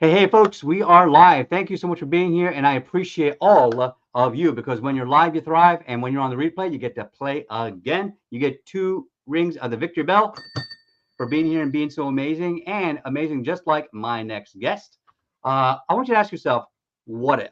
Hey, folks, we are live. Thank you so much for being here, and I appreciate all of you because when you're live, you thrive, and when you're on the replay, you get to play again. You get two rings of the victory bell for being here and being so amazing and amazing, just like my next guest. I want you to ask yourself, what if?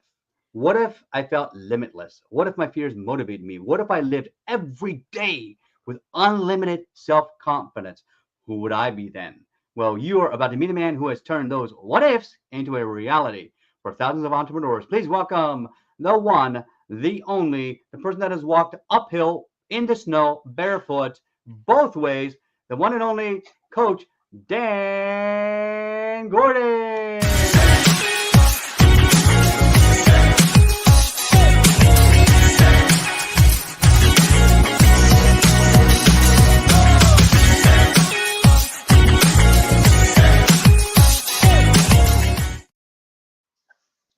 What if I felt limitless? What if my fears motivated me? What if I lived every day with unlimited self confidence? Who would I be then? Well, you are about to meet a man who has turned those what ifs into a reality for thousands of entrepreneurs. Please welcome the one, the only, the person that has walked uphill in the snow, barefoot, both ways, the one and only Coach Dan Gordon.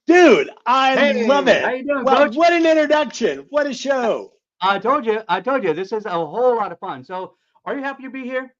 Dude, I Hey, love how it. you doing, Well, Coach? what an introduction. What a show. I told you, this is a whole lot of fun. So, are you happy to be here?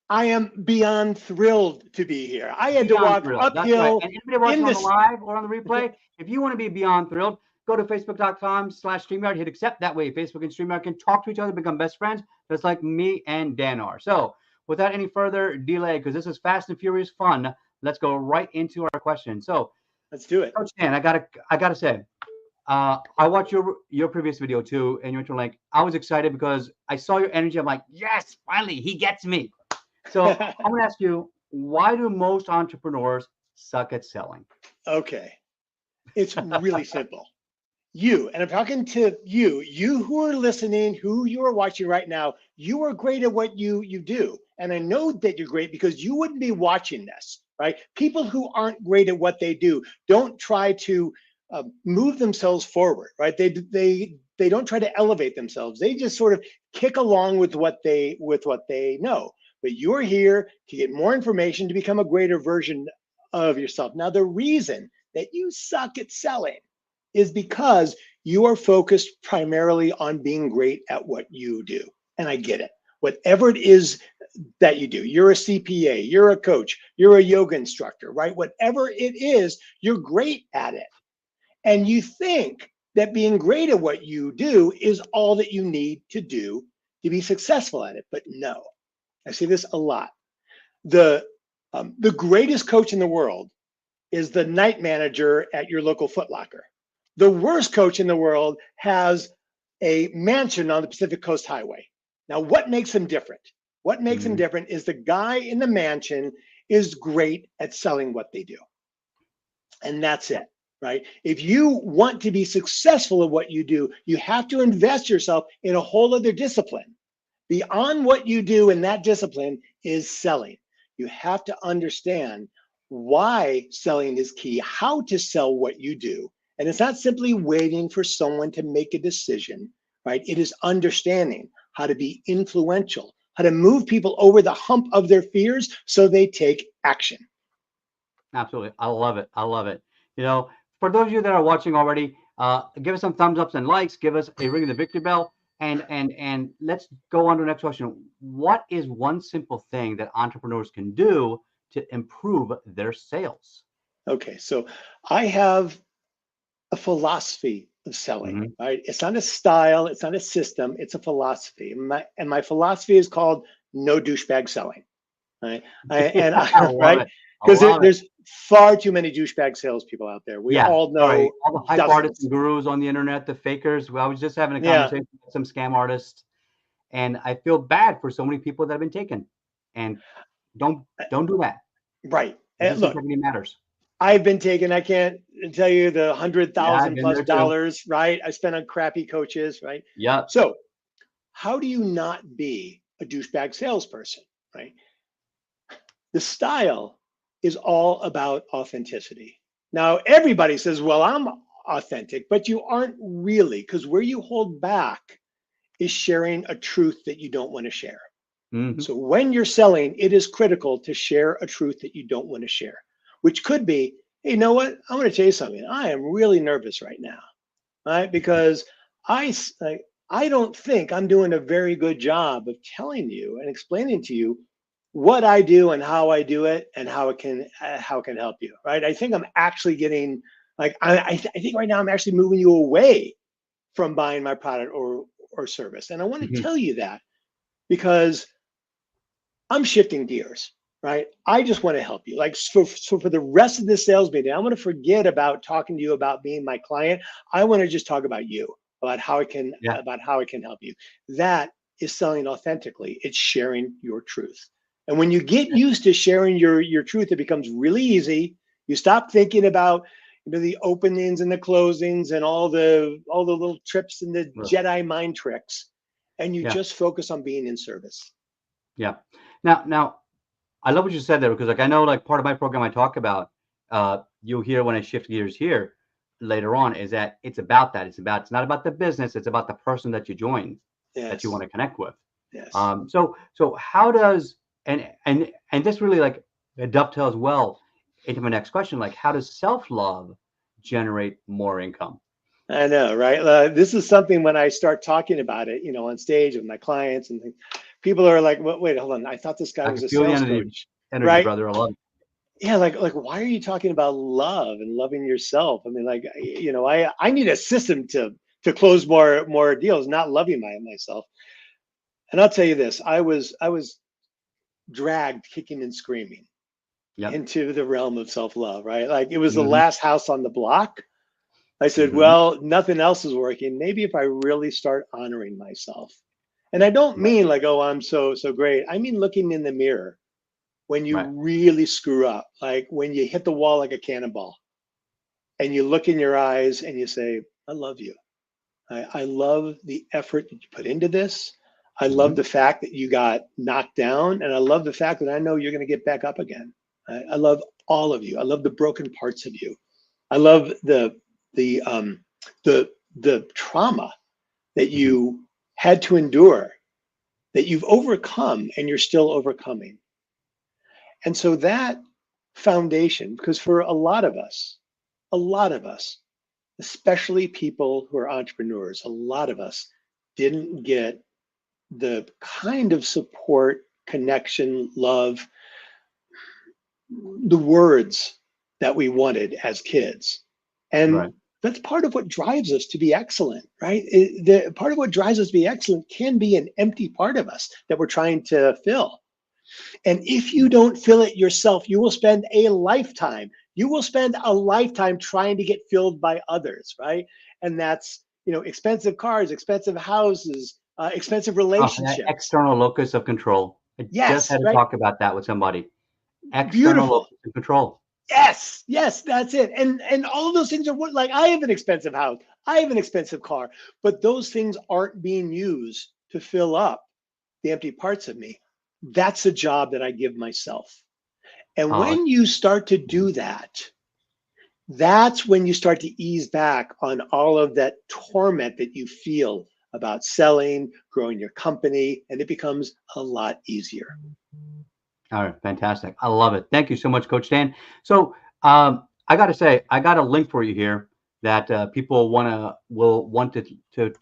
I am beyond thrilled to be here. I had to Beyond walk thrilled. That's right. uphill And anybody in watching on the this. live or on the replay, if you want to be beyond thrilled, go to facebook.com/StreamYard, hit accept. That way, Facebook and StreamYard can talk to each other, become best friends, just like me and Dan are. So, without any further delay, because this is fast and furious fun, let's go right into our question. So, Let's do it. Coach Dan, I gotta say, I watched your previous video too, and you're like, I was excited because I saw your energy. I'm like, yes, finally, he gets me. So I'm gonna ask you, why do most entrepreneurs suck at selling? Okay. It's really simple. You, and I'm talking to you who are listening, who you are watching right now, you are great at what you do. And I know that you're great because you wouldn't be watching this, right? People who aren't great at what they do don't try to move themselves forward, right? They don't try to elevate themselves. They just sort of kick along with what they know. But you're here to get more information to become a greater version of yourself. Now, the reason that you suck at selling is because you are focused primarily on being great at what you do. And I get it. Whatever it is that you do, you're a CPA, you're a coach, you're a yoga instructor, right? Whatever it is, you're great at it. And you think that being great at what you do is all that you need to do to be successful at it. But no, I see this a lot. The greatest coach in the world is the night manager at your local Foot Locker. The worst coach in the world has a mansion on the Pacific Coast Highway. Now, what makes him different? What makes him Mhm. different is the guy in the mansion is great at selling what they do. And that's it, right? If you want to be successful at what you do, you have to invest yourself in a whole other discipline. Beyond what you do in that discipline is selling. You have to understand why selling is key, how to sell what you do. And it's not simply waiting for someone to make a decision, right? It is understanding how to be influential, how to move people over the hump of their fears so they take action. Absolutely, I love it. I love it. For those of you that are watching already, give us some thumbs ups and likes. Give us a ring of the victory bell, and let's go on to the next question. What is one simple thing that entrepreneurs can do to improve their sales? Okay, so I have a philosophy of selling, Mhm. right? It's not a style, it's not a system, it's a philosophy. And my philosophy is called no douchebag selling, right? I love Right? it. I Because love it. there's far too many douchebag salespeople out there. We Yeah, all sorry. know All the hype artists dozens. and gurus on the internet, the fakers. Well, I was just having a Yeah, conversation with some scam artists, and I feel bad for so many people that have been taken. And don't do that. right. And Business look, integrity matters. I've been taken, I can't tell you the hundred Yeah, I've thousand been plus there too. dollars, right? I spent on crappy coaches, right? Yep. So how do you not be a douchebag salesperson, right? The style is all about authenticity. Now, everybody says, well, I'm authentic, but you aren't really, because where you hold back is sharing a truth that you don't want to share. Hmm. So when you're selling, it is critical to share a truth that you don't want to share, which could be, hey, you know what? I'm going to tell you something. I am really nervous right now, right? Because I, I don't think I'm doing a very good job of telling you and explaining to you what I do and how I do it and how it can help you, right? I think I'm actually getting like I think right now I'm actually moving you away from buying my product or service, and I want to Mhm. tell you that because I'm shifting gears, right? I just want to help you. Like so for the rest of this sales meeting, I'm going to forget about talking to you about being my client. I want to just talk about you, Yeah. about how it can help you. That is selling authentically. It's sharing your truth. And when you get used to sharing your truth, it becomes really easy. You stop thinking about the openings and the closings and all the little trips and the Well, Jedi mind tricks, and you yeah. just focus on being in service. Yeah. Now, I love what you said there because, like, I know, like, part of my program I talk about, you'll hear when I shift gears here later on, is that it's about that. It's not about the business. It's about the person that you join, that you Yes. want to connect with. Yes. So how does and this really, like, it dovetails well into my next question. Like, how does self-love generate more income? I know, right? This is something when I start talking about it, on stage with my clients and things, people are like, Wait, hold on. I thought this guy I was can a feel the sales energy, coach, right?" brother. I love it. Yeah, like why are you talking about love and loving yourself? I mean, like, I need a system to close more deals, not loving myself. And I'll tell you this, I was dragged kicking and screaming Yep. into the realm of self-love, right? Like it was the Hmm. last house on the block. I said, Hmm. well, nothing else is working. Maybe if I really start honoring myself. And I don't Right. mean like, oh, I'm so great. I mean looking in the mirror when you Right. really screw up, like when you hit the wall like a cannonball and you look in your eyes and you say, I love you. I love the effort that you put into this. I love Hmm. the fact that you got knocked down. And I love the fact that I know you're going to get back up again. I love all of you. I love the broken parts of you. I love the the the trauma that Hmm. you had to endure, that you've overcome and you're still overcoming. And so that foundation, because for a lot of us, especially people who are entrepreneurs, a lot of us didn't get the kind of support, connection, love, the words that we wanted as kids. And Right. that's part of what drives us to be excellent, right? Part of what drives us to be excellent can be an empty part of us that we're trying to fill. And if you don't fill it yourself, you will spend a lifetime. You will spend a lifetime trying to get filled by others, right? And that's, expensive cars, expensive houses, expensive Oh, that relationships. external locus of control. I just Yes, had to right? talk about that with somebody. External Beautiful. locus of control. Yes, yes, that's it. And all of those things are what, like, I have an expensive house, I have an expensive car, but those things aren't being used to fill up the empty parts of me. That's a job that I give myself. And Oh, when you start to do that, that's when you start to ease back on all of that torment that you feel about selling, growing your company, and it becomes a lot easier. all right, fantastic. I love it. Thank you so much, Coach Dan. So, I got to say, I got a link for you here that people will want to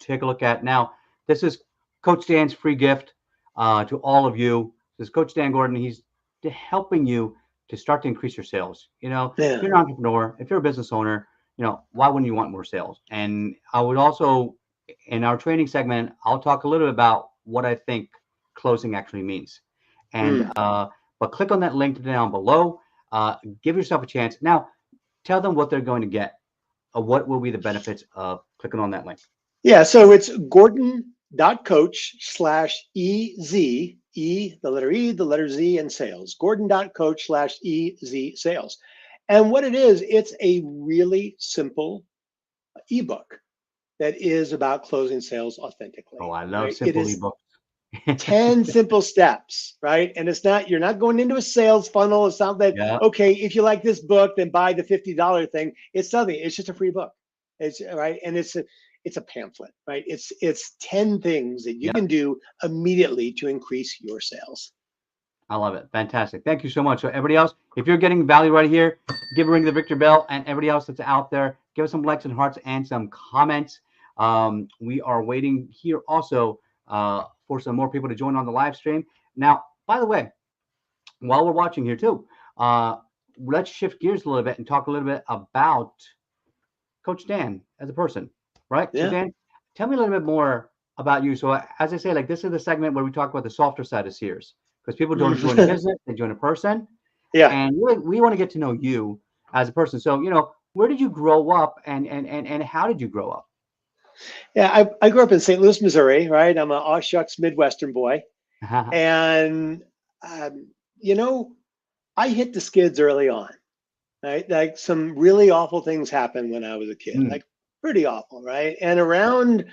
take a look at. Now, this is Coach Dan's free gift to all of you. This is Coach Dan Gordon. He's helping you to start to increase your sales. If Yeah. you're an entrepreneur, if you're a business owner, why wouldn't you want more sales? And I would also, in our training segment, I'll talk a little bit about what I think closing actually means. And Mm. but click on that link down below. Give yourself a chance. Now, tell them what they're going to get. What will be the benefits of clicking on that link? Yeah, so it's gordon.coach/EZ, the letter E, the letter Z, and sales. Gordon.coach/EZ sales. And what it is, it's a really simple ebook that is about closing sales Oh, authentically, I love right? It simple is ebooks. 10 simple steps, right? And you're not going into a sales funnel. It's not that, Yeah. okay, if you like this book, then buy the $50 thing. It's nothing. It's just a free book. It's right. And it's a pamphlet, right? It's 10 things that you Yep. can do immediately to increase your sales. I love it. Fantastic. Thank you so much. So everybody else, if you're getting value right here, give a ring the Victor Bell, and everybody else that's out there, give us some likes and hearts and some comments. We are waiting here also for some more people to join on the live stream. Now, by the way, while we're watching here too, uh, let's shift gears a little bit and talk a little bit about Coach Dan as a person, right? So Yeah. Dan, tell me a little bit more about you. So as I say, like this is the segment where we talk about the softer side of Sears because people don't join a business, they join a person, Yeah. and we want to get to know you as a person. So where did you grow up, and how did you grow up? Yeah. I grew up in St. Louis, Missouri, right? I'm an aw shucks Midwestern boy. And, um, you know, I hit the skids early on, right? Like some really awful things happened when I was a kid, Mm, like pretty awful, right? And around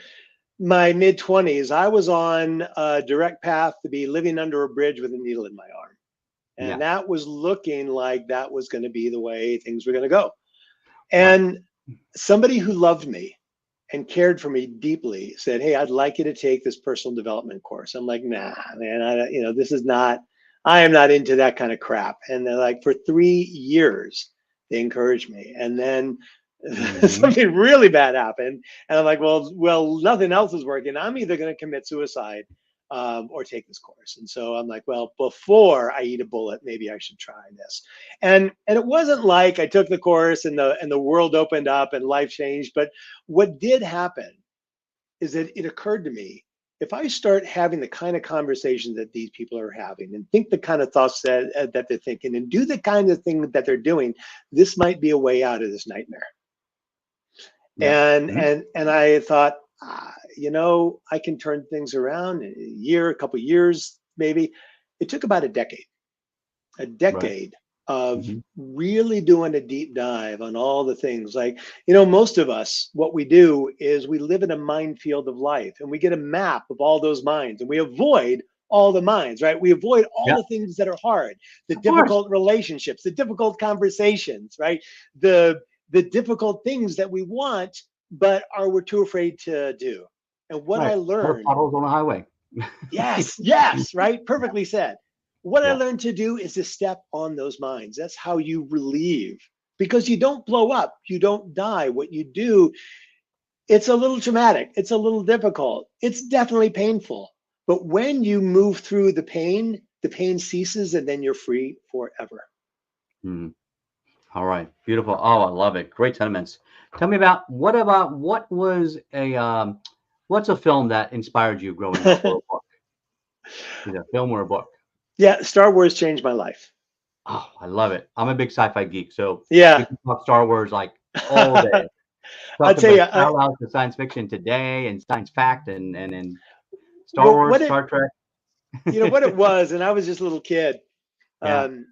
my mid 20s, I was on a direct path to be living under a bridge with a needle in my arm. And yeah, that was looking like that was going to be the way things were going to go. right. And somebody who loved me and cared for me deeply said, "Hey, I'd like you to take this personal development course." I'm like, "Nah, man, this is not, I am not into that kind of crap." And they're like, for 3 years, they encouraged me. And then Hmm. something really bad happened. And I'm like, well, nothing else is working. I'm either going to commit suicide or take this course. And so I'm like, well, before I eat a bullet, maybe I should try this. And it wasn't like I took the course and the world opened up and life changed. But what did happen is that it occurred to me, if I start having the kind of conversations that these people are having and think the kind of thoughts that they're thinking and do the kind of thing that they're doing, this might be a way out of this nightmare. Yeah. And I thought, I can turn things around in a year, a couple of years, maybe. It took about a Right. decade of Hmm. really doing a deep dive on all the things. Like, most of us, what we do is we live in a minefield of life and we get a map of all those mines and we avoid all the mines, right? We avoid all Yeah. the things that are hard, the Of course. difficult relationships, the difficult conversations, right? The difficult things that we want, but we're too afraid to do. And what I Right. More learned, potholes on the highway. yes, yes, right? Perfectly said. What I Yeah. learned to do is to step on those mines. That's how you relieve, because you don't blow up, you don't die. What you do, it's a little traumatic, it's a little difficult, it's definitely painful. But when you move through the pain ceases and then you're free forever. Mhm. All right. Beautiful. Oh, I love it. Great sentiments. Tell me about what was what's a film that inspired you growing up, or a book, either a film or a book? Yeah, Star Wars changed my life. Oh, I love it. I'm a big sci-fi geek, so we Yeah. can talk Star Wars like all day. I'll Talk tell about you, parallels to science fiction today and science fact and Star well, Wars, Star Trek. what it was, and I was just a little kid. Yeah, Um,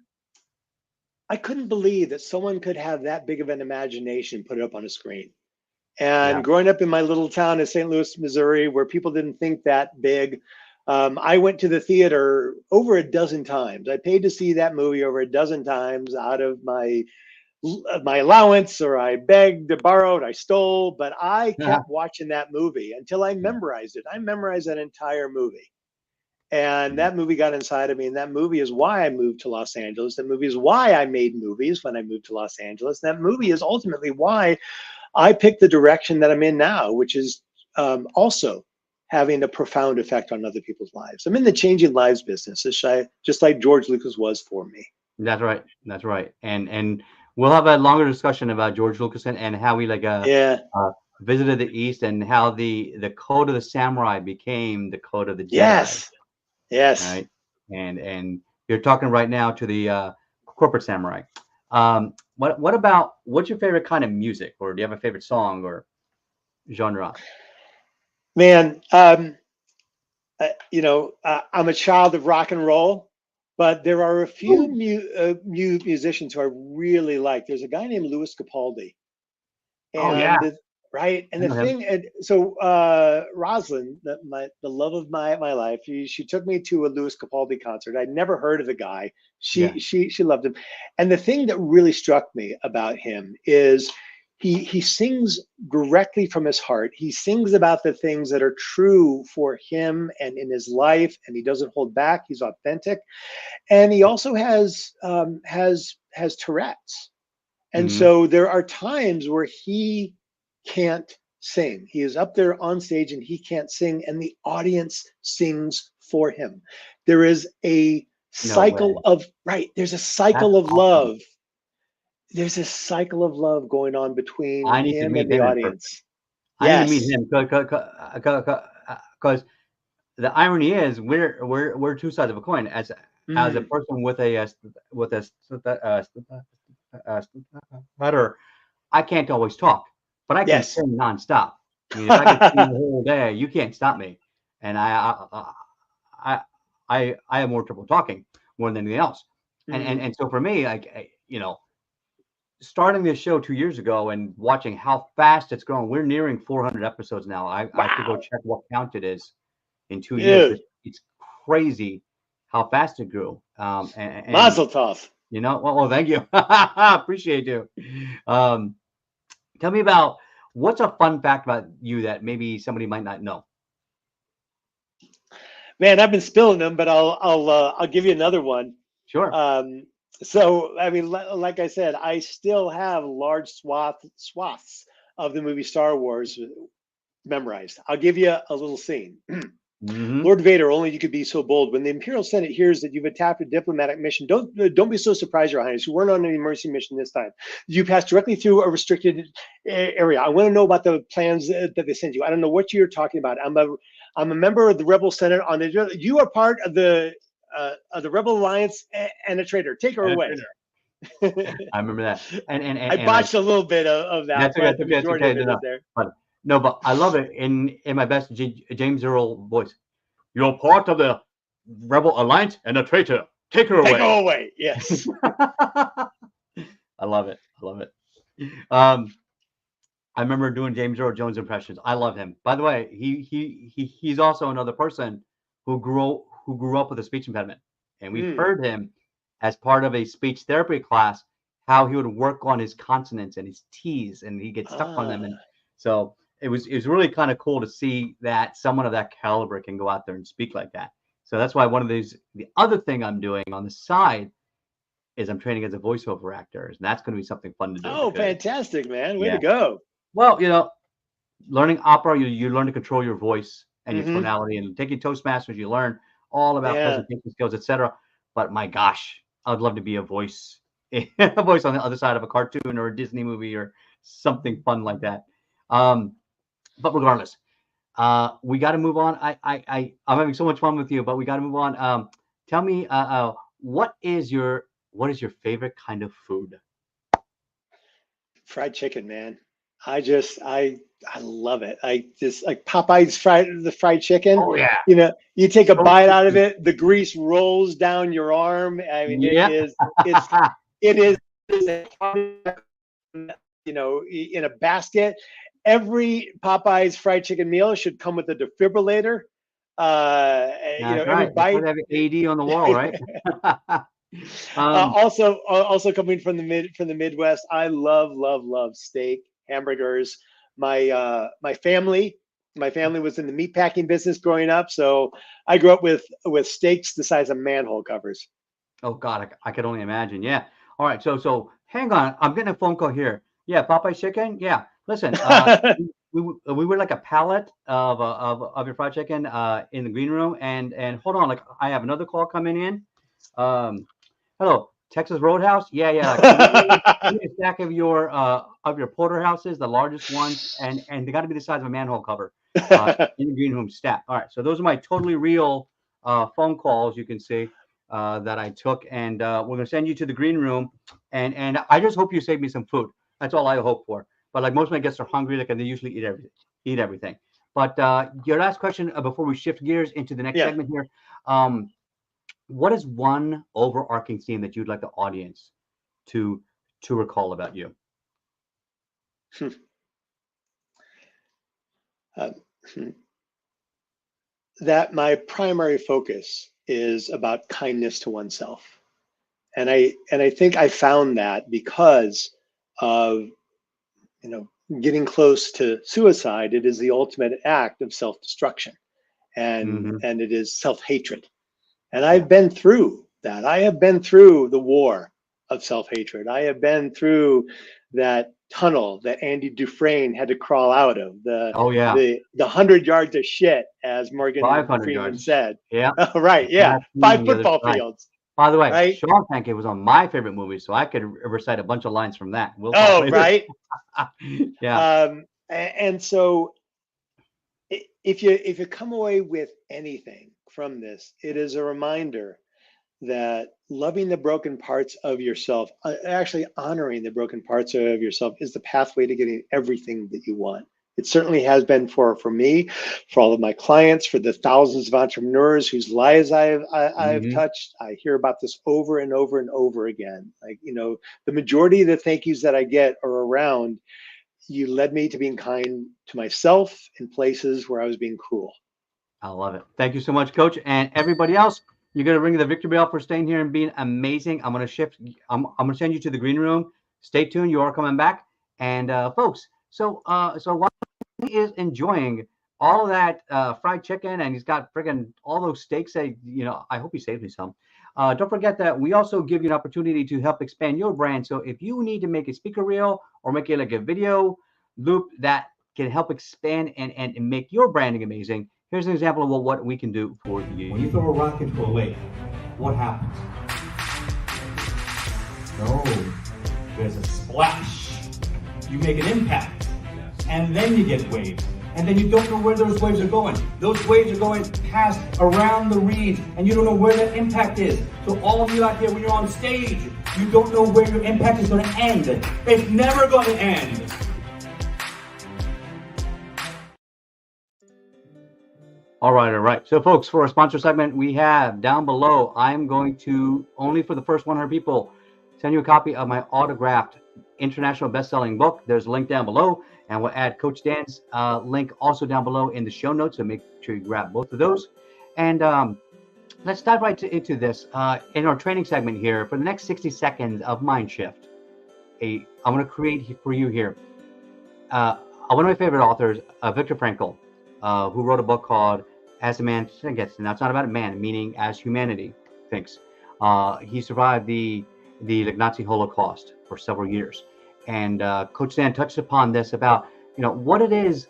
I couldn't believe that someone could have that big of an imagination and put it up on a screen. yeah, And growing up in my little town of St. Louis, Missouri, where people didn't think that big, I went to the theater over a dozen times. I paid to see that movie over a dozen times out of my allowance, or I begged, or borrowed, I stole, but I kept watching that movie until I yeah. memorized it. I memorized that entire movie. And Mhm. that movie got inside of me. And that movie is why I moved to Los Angeles. That movie is why I made movies when I moved to Los Angeles. That movie is ultimately why I picked the direction that I'm in now, which is also having a profound effect on other people's lives. I'm in the changing lives business, just like George Lucas was for me. That's right. That's right. And we'll have a longer discussion about George Lucas and how he Yeah. uh visited the East and how the code of the samurai became the code of the Jedi, Yes. Yes. right? And you're talking right now to the corporate samurai. What about what's your favorite kind of music, or do you have a favorite song or genre? Man, I'm a child of rock and roll, but there are a few Ooh. musicians who I really like. There's a guy named Louis Capaldi, Oh yeah, and right, and I the know him. thing, and so Rosalind, the love of my life, she took me to a Louis Capaldi concert. I'd never heard of the guy. Yeah. She loved him, and the thing that really struck me about him is he sings directly from his heart. He sings about the things that are true for him and in his life, and he doesn't hold back. He's authentic, and he also has Tourette's, and Hmm. so there are times where he can't sing. He is up there on stage and he can't sing, and the audience sings for him. There is a No way. cycle of right. There's a That's cycle of awesome. love. There's a cycle of love going on between I need to him meet and the him in person. audience. I need to meet Yes. him because the irony is we're two sides of a coin. As a Mm, person with a stutter, I can't always talk, but I can yes. sing nonstop. I mean, if I could sing the whole day, you can't stop me. And I I have more trouble talking more than anything else. Mm, And so for me, like starting this show 2 years ago and watching how fast it's growing, we're nearing 400 episodes now. I have to go wow. check what count it is in 2 years, but Dude. it's crazy how fast it grew. And Mazel tov. well, thank you. Appreciate you. Um, Tell me about what's a fun fact about you that maybe somebody might not know. Man, I've been spilling them, but I'll give you another one. Sure. Um, so I mean, like I said, I still have large swaths of the movie Star Wars memorized. I'll give you a little scene. Hmm. Lord Vader, only you could be so bold. When the Imperial Senate hears that you've attacked a diplomatic mission, don't be so surprised, Your Highness. You weren't on an emergency mission this time. You passed directly through a restricted area. I want to know about the plans that they sent you. I don't know what you're talking about. I'm a member of the Rebel Senate. You are part of the Rebel Alliance and a traitor. Take her And a away. trainer. I remember that. I And like botched a little bit of that, that's okay, but that's the okay, that's majority okay. of it No, is no. there. But no, but I love it in my best James Earl voice. You're part of the Rebel Alliance and a traitor. Take her Take her away. away. Yes. I love it. I love it. Um, I remember doing James Earl Jones impressions. I love him. By the way, he's also another person who grew up with a speech impediment, and we Mm. heard him as part of a speech therapy class how he would work on his consonants and his T's, and he gets stuck on them, and Ah. so it was really kind of cool to see that someone of that caliber can go out there and speak like that. So that's why one of these the other thing I'm doing on the side is I'm training as a voiceover actor, and that's going to be something fun to do Oh, because fantastic, man. Way to yeah, go. well, learning opera, you learn to control your voice and your Hmm. tonality, and taking Toastmasters, you learn all about Yeah. presentation skills, etc. But my gosh, I'd love to be a voice, a voice on the other side of a cartoon or a Disney movie or something fun like that. Um, but regardless, we got to move on. I'm having so much fun with you, but we got to move on. Tell me, what is your favorite kind of food? Fried chicken, man. I just I love it. I just like Popeye's fried chicken. Oh yeah, You know, you take a so bite out of it, the grease rolls down your arm. I mean, yeah. it's it is in a basket. Every Popeye's fried chicken meal should come with a defibrillator. That's Every right. That's why bite. they have AD on the wall, right? um, Also coming from the Midwest, I love steak, hamburgers. My family was in the meatpacking business growing up, so I grew up with steaks the size of manhole covers. oh God, I could only imagine. Yeah. All right. So hang on. I'm getting a phone call here. Yeah, Popeye chicken. Yeah. Listen, we were like a pallet of your fried chicken in the green room, and hold on, like I have another call coming in. Um, Hello, Texas Roadhouse. Yeah, yeah. Give me a stack of your porterhouses, the largest ones, and they got to be the size of a manhole cover. In the green room stack. All right, so those are my totally real phone calls. You can see that I took, and we're gonna send you to the green room, and I just hope you save me some food. That's all I hope for. But like most of my guests are hungry, like and they usually eat everything. But your last question before we shift gears into the next Yeah. segment here. Um, what is one overarching theme that you'd like the audience to to recall about you? Uh, that my primary focus is about kindness to oneself. And I think I found that because of getting close to suicide. It is the ultimate act of self-destruction, and Hmm. and it is self-hatred. And Yeah. I've been through that. I have been through the war of self-hatred. I have been through that tunnel that Andy Dufresne had to crawl out of, the Oh yeah. the the 100 yards of shit, as Morgan 500 Freeman yards. said. Yeah. Right, yeah, That's me on five the other football side. fields. By the way, right? Shawshank was on my favorite movie, so I could recite a bunch of lines from that. We'll talk Oh, later. right. Yeah. And so if you come away with anything from this, it is a reminder that loving the broken parts of yourself, actually honoring the broken parts of yourself, is the pathway to getting everything that you want. It certainly has been for me, for all of my clients, for the thousands of entrepreneurs whose lives I've Hmm. touched. I hear about this over and over and over again. Like, the majority of the thank yous that I get are around, you led me to being kind to myself in places where I was being cruel. I love it. Thank you so much, Coach. And everybody else, you're gonna ring the victory bell for staying here and being amazing. I'm gonna shift. I'm gonna send you to the green room. Stay tuned. You are coming back. And folks, so while he is enjoying all of that fried chicken, and he's got friggin' all those steaks that I hope he saved me some. Don't forget that we also give you an opportunity to help expand your brand. So if you need to make a speaker reel or make it like a video loop that can help expand and make your branding amazing, here's an example of what we can do for you. When you throw a rock into a lake, what happens? No, there's a splash. You make an impact, and then you get waves. And then you don't know where those waves are going. Those waves are going past around the reeds, and you don't know where that impact is. So all of you out there, when you're on stage, you don't know where your impact is going to end. It's never going to end. All right. So, folks, for our sponsor segment, we have down below, I'm going to, only for the first 100 people, send you a copy of my autographed international best-selling book. There's a link down below, and we'll add Coach Dan's link also down below in the show notes, so make sure you grab both of those. And let's dive right into this. In our training segment here, for the next 60 seconds of Mind Shift, I'm going to create for you here one of my favorite authors, Viktor Frankl, who wrote a book called As a Man Thinks. Now, it's not about a man, meaning as humanity thinks. He survived the Nazi Holocaust for several years. And Coach Dan touched upon this about, what it is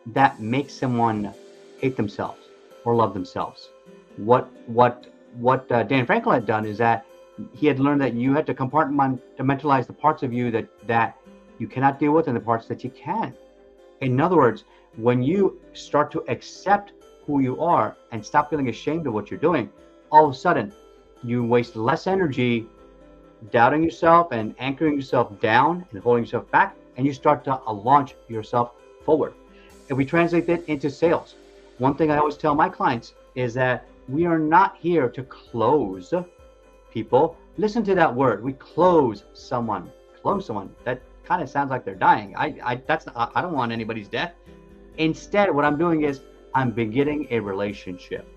that makes someone hate themselves or love themselves. What Dan Frankel had done is that he had learned that you had to compartmentalize the parts of you that you cannot deal with and the parts that you can. In other words, when you start to accept who you are and stop feeling ashamed of what you're doing, all of a sudden you waste less energy doubting yourself and anchoring yourself down and holding yourself back, and you start to launch yourself forward. If we translate that into sales, one thing I always tell my clients is that we are not here to close people. Listen to that word. We close someone. Close someone. That kind of sounds like they're dying. I don't want anybody's death. Instead, what I'm doing is I'm beginning a relationship.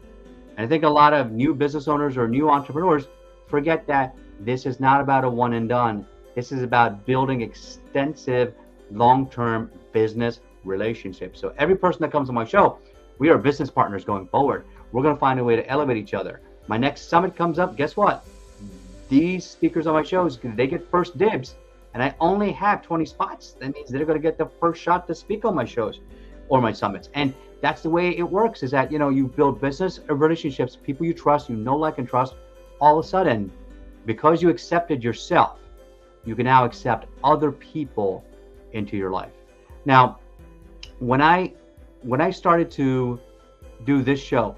And I think a lot of new business owners or new entrepreneurs forget that this is not about a one and done. This is about building extensive long-term business relationships. So every person that comes on my show, we are business partners going forward. We're going to find a way to elevate each other. My next summit comes up. Guess what? These speakers on my shows, they get first dibs. And I only have 20 spots. That means they're going to get the first shot to speak on my shows or my summits. And that's the way it works, is that, you build business relationships, people you trust, like, and trust. All of a sudden, because you accepted yourself, you can now accept other people into your life. Now, when I started to do this show,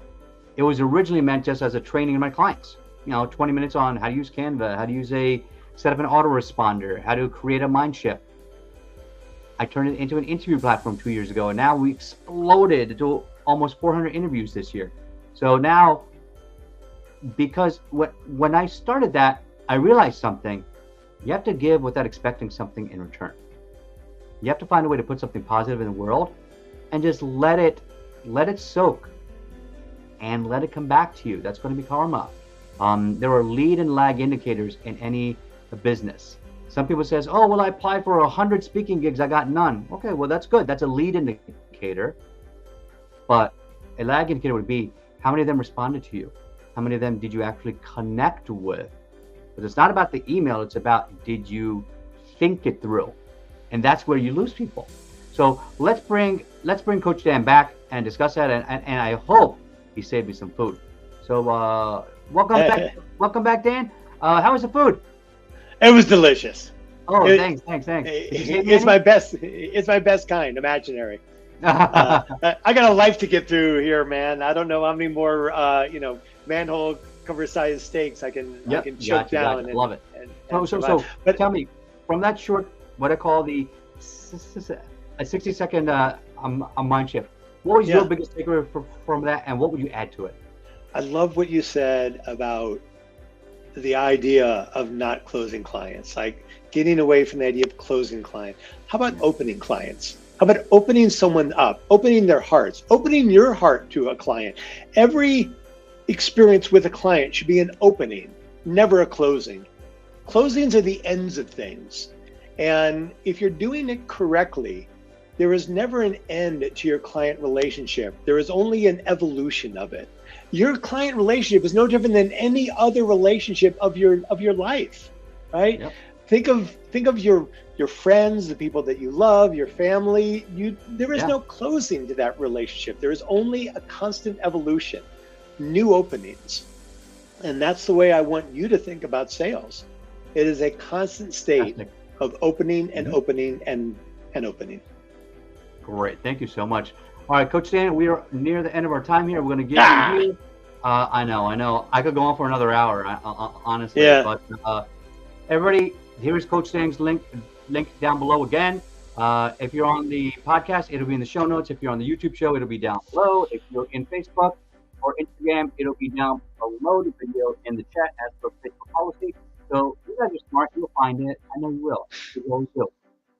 it was originally meant just as a training of my clients. 20 minutes on how to use Canva, how to set up an autoresponder, how to create a mind shift. I turned it into an interview platform 2 years ago, and now we exploded to almost 400 interviews this year. So now, because when I started that, I realized something. You have to give without expecting something in return. You have to find a way to put something positive in the world and just let it soak and let it come back to you. That's going to be karma. There are lead and lag indicators in any business. Some people says, oh, well, I applied for 100 speaking gigs, I got none. Okay, well, that's good. That's a lead indicator. But a lag indicator would be, how many of them responded to you? How many of them did you actually connect with? But it's not about the email. It's about, did you think it through? And that's where you lose people. So let's bring Coach Dan back and discuss that. And I hope he saved me some food. So Welcome back. Welcome back, Dan. How was the food? It was delicious. Oh, It- thanks. Did you save me It's any? my best. It's my best kind, imaginary. I got a life to get through here, man. I don't know how many more, manhole cover sized steaks I can Yep, choke down. gotcha. Love it. And So survive. But tell me, from that short, what I call a 60-second mind shift, what was your Yeah. biggest takeaway from that, and what would you add to it? I love what you said about the idea of not closing clients, like getting away from the idea of closing clients. How about opening clients? How about opening someone up, opening their hearts, opening your heart to a client? Every experience with a client should be an opening, never a closing. Closings are the ends of things. And if you're doing it correctly, there is never an end to your client relationship. There is only an evolution of it. Your client relationship is no different than any other relationship of your life, right? Yep. Think of your friends, the people that you love, your family. There is Yeah. no closing to that relationship. There is only a constant evolution, new openings. And that's the way I want you to think about sales. It is a constant state Fantastic. of opening and Mhm. opening and opening. Great. Thank you so much. All right, Coach Dan, we are near the end of our time here. We're going to give you here. I know. I could go on for another hour, honestly. Yeah. But everybody, here's Coach Dan's link down below again. If you're on the podcast, it'll be in the show notes. If you're on the YouTube show, it'll be down below. If you're in Facebook or Instagram, it'll be down below the video in the chat as per Facebook policy. So you guys are smart. You'll find it. I know you will. You always will.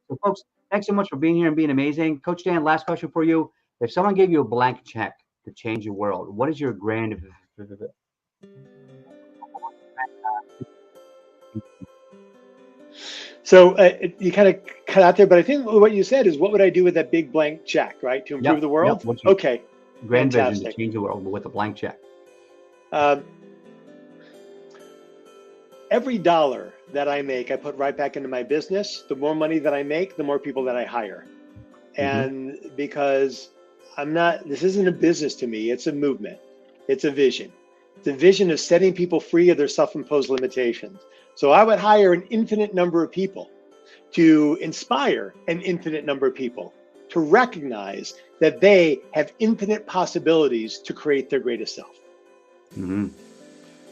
So, folks, thanks so much for being here and being amazing. Coach Dan, last question for you. If someone gave you a blank check to change your world, what is your grand? So you kind of cut out there, but I think what you said is, what would I do with that big blank check, right? To improve the world? What's your Okay. grand vision to Fantastic. change the world with a blank check? Um, every dollar that I make, I put right back into my business. The more money that I make, the more people that I hire. And because this isn't a business to me, it's a movement. It's a vision. It's a vision of setting people free of their self-imposed limitations. So I would hire an infinite number of people to inspire an infinite number of people to recognize that they have infinite possibilities to create their greatest self. Mm-hmm.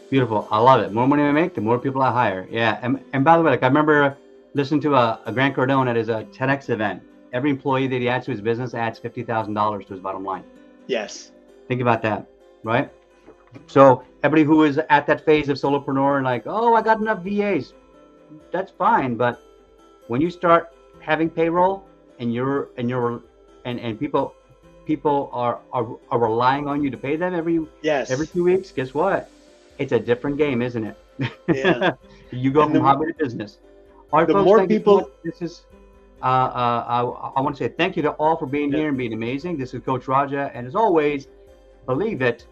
Beautiful. I love it. More money I make, the more people I hire. Yeah. And by the way, like I remember listening to a Grant Cardone at his TEDx event. Every employee that he adds to his business adds $50,000 to his bottom line. Yes. Think about that, right? So everybody who is at that phase of solopreneur and like, oh, I got enough VAs, that's fine. But when you start having payroll and people are relying on you to pay them every Yes. 2 weeks, guess what? It's a different game, isn't it? Yeah. You go And from the- hobby to business. All right, the folks, more thank you so people- much. This is I want to say thank you to all for being here and being amazing. This is Coach Raja, and as always, believe it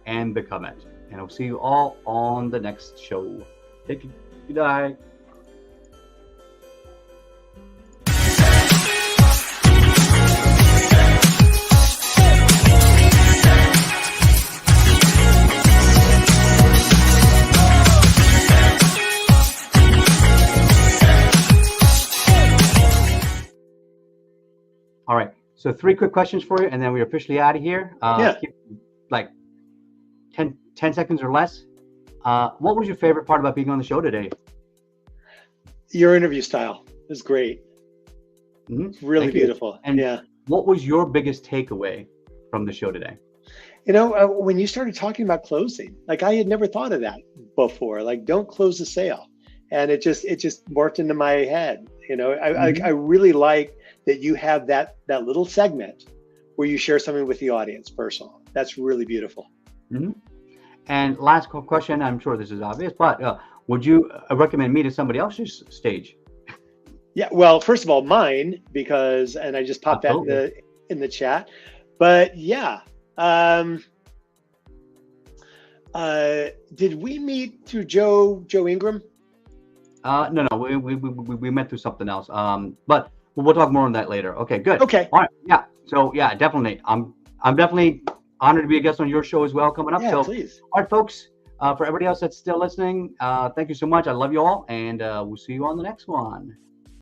and become it. And I'll see you all on the next show. Thank you. Good night. All right. So 3 quick questions for you, and then we're officially out of here. Keep, like 10 seconds or less. What was your favorite part about being on the show today? Your interview style is great. Mhm. It's really Thank you. beautiful. And yeah. what was your biggest takeaway from the show today? When you started talking about closing, like I had never thought of that before. Like, don't close the sale, and it just morphed into my head. I really like that you have that little segment where you share something with the audience, personal. That's really beautiful. Mm-hmm. And last question, I'm sure this is obvious, but would you recommend me to somebody else's stage? Yeah. Well, first of all, mine, and I just popped Absolutely. that in the chat. But yeah. Did we meet through Joe Ingram? No, we met through something else. But we'll talk more on that later. Okay, good. Okay. All right. Yeah. So yeah, definitely. I'm definitely honored to be a guest on your show as well coming up. Yeah, So please. all right, folks. For everybody else that's still listening, thank you so much. I love you all, and we'll see you on the next one.